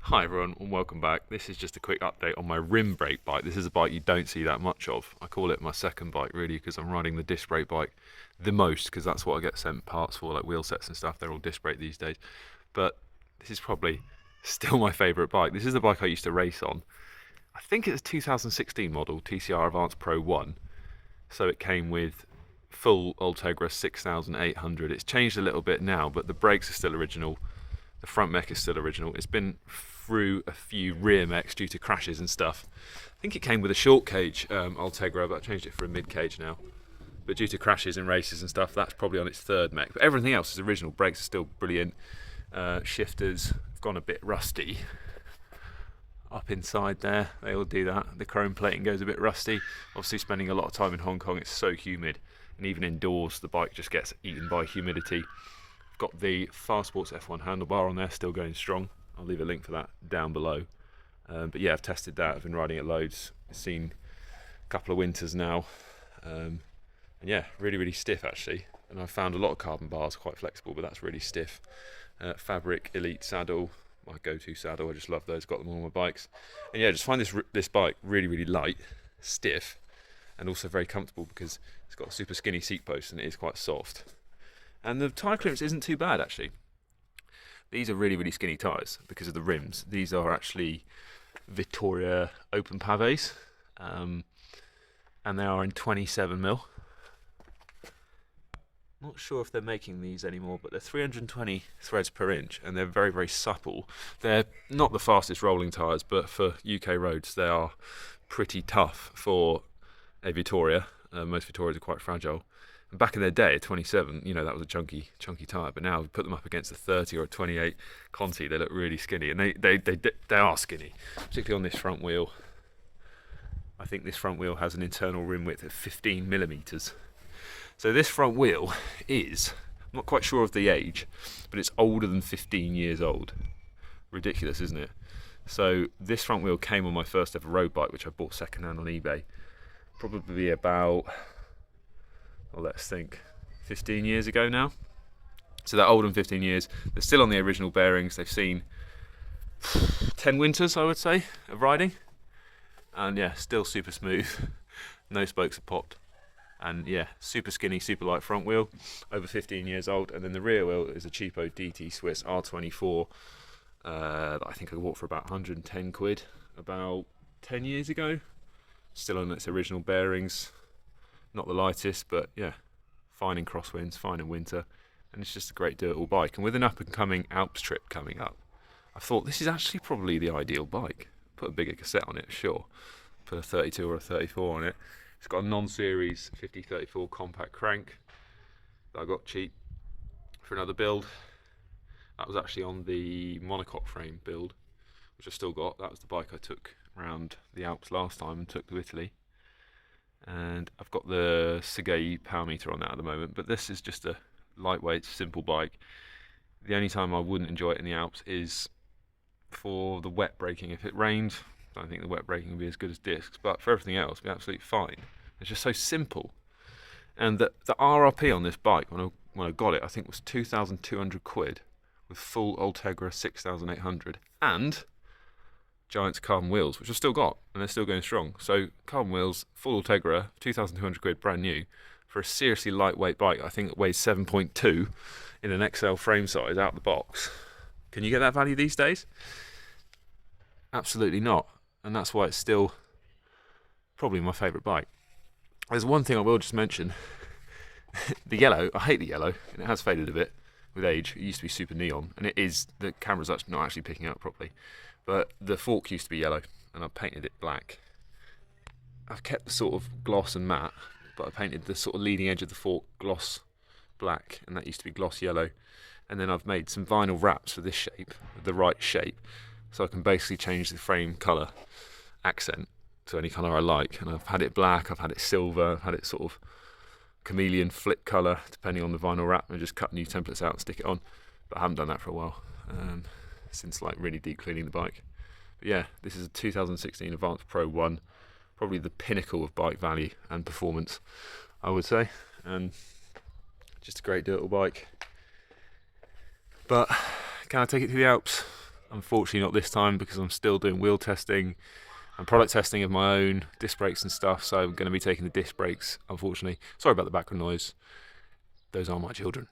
Hi everyone and welcome back. This is just a quick update on my rim brake bike. This is a bike you don't see that much of. I call it my second bike really because I'm riding the disc brake bike the most because that's what I get sent parts for, like wheel sets and stuff. They're all disc brake these days. But this is probably still my favourite bike. This is the bike I used to race on. I think it's a 2016 model TCR Advance Pro 1. So it came with full Ultegra 6800. It's changed a little bit now, but the brakes are still original. The front mech is still original. It's been through a few rear mechs due to crashes and stuff. I think it came with a short cage Ultegra, but I changed it for a mid cage now. But due to crashes and races and stuff, that's probably on its third mech. But everything else is original. Brakes are still brilliant. Shifters have gone a bit rusty up inside there. They all do that. The chrome plating goes a bit rusty. Obviously spending a lot of time in Hong Kong, it's so humid. And even indoors, the bike just gets eaten by humidity. Got the Fast Sports F1 handlebar on there, still going strong. I'll leave a link for that down below. But yeah, I've tested that. I've been riding it loads. I've seen a couple of winters now. And yeah, really, really stiff actually. And I've found a lot of carbon bars quite flexible, but that's really stiff. Fabric Elite saddle, my go-to saddle. I just love those. Got them on all my bikes. And yeah, just find this bike really, really light, stiff, and also very comfortable because it's got a super skinny seat post and it is quite soft. And the tyre clearance isn't too bad actually. These are really, really skinny tyres because of the rims. These are actually Vittoria open pavés, and they are in 27mm. Not sure if they're making these anymore, but they're 320 threads per inch, and they're very, very supple. They're not the fastest rolling tyres, but for UK roads, they are pretty tough for a Vittoria. Most Vittorias are quite fragile. And back in their day, at 27, that was a chunky tyre. But now, we put them up against a 30 or a 28 Conti, they look really skinny, and they are skinny, particularly on this front wheel. I think this front wheel has an internal rim width of 15mm. So this front wheel is, I'm not quite sure of the age, but it's older than 15 years old. Ridiculous, isn't it? So this front wheel came on my first ever road bike, which I bought second-hand on eBay. Probably about, let's think, 15 years ago now. So they're older than 15 years. They're still on the original bearings. They've seen 10 winters, I would say, of riding. And yeah, still super smooth. No spokes are popped. And yeah, super skinny, super light front wheel, over 15 years old. And then the rear wheel is a cheapo DT Swiss R24 that I think I bought for about 110 quid about 10 years ago. Still on its original bearings. Not the lightest, but yeah, fine in crosswinds, fine in winter. And it's just a great dirt-all bike. And with an up-and-coming Alps trip coming up, I thought this is actually probably the ideal bike. Put a bigger cassette on it, sure. Put a 32 or a 34 on it. It's got a non-series 5034 compact crank that I got cheap for another build. That was actually on the monocoque frame build, which I've still got. That was the bike I took around the Alps last time and took to Italy. And I've got the Segei power meter on that at the moment, but this is just a lightweight, simple bike. The only time I wouldn't enjoy it in the Alps is for the wet braking. If it rained, I don't think the wet braking would be as good as discs, but for everything else, it'd be absolutely fine. It's just so simple. And the RRP on this bike, when I got it, I think was 2,200 quid with full Ultegra 6800 and Giant's carbon wheels, which I've still got, and they're still going strong. So carbon wheels, full Ultegra, 2,200 quid, brand new, for a seriously lightweight bike. I think it weighs 7.2 in an XL frame size out the box. Can you get that value these days? Absolutely not. And that's why it's still probably my favourite bike. There's one thing I will just mention. The yellow, I hate the yellow, and it has faded a bit with age. It used to be super neon, and it is, the camera's actually not actually picking up properly. But the fork used to be yellow, and I painted it black. I've kept the sort of gloss and matte, but I painted the sort of leading edge of the fork gloss black, and that used to be gloss yellow. And then I've made some vinyl wraps for this shape, the right shape, so I can basically change the frame colour accent to any colour I like. And I've had it black, I've had it silver, I've had it sort of chameleon flip colour, depending on the vinyl wrap, and just cut new templates out and stick it on. But I haven't done that for a while, since like really deep cleaning the bike. But yeah, this is a 2016 Advance Pro 1, probably the pinnacle of bike value and performance, I would say. And just a great dirt bike. But can I take it to the Alps? Unfortunately, not this time because I'm still doing wheel testing and product testing of my own disc brakes and stuff. So I'm going to be taking the disc brakes, unfortunately. Sorry about the background noise. Those are my children.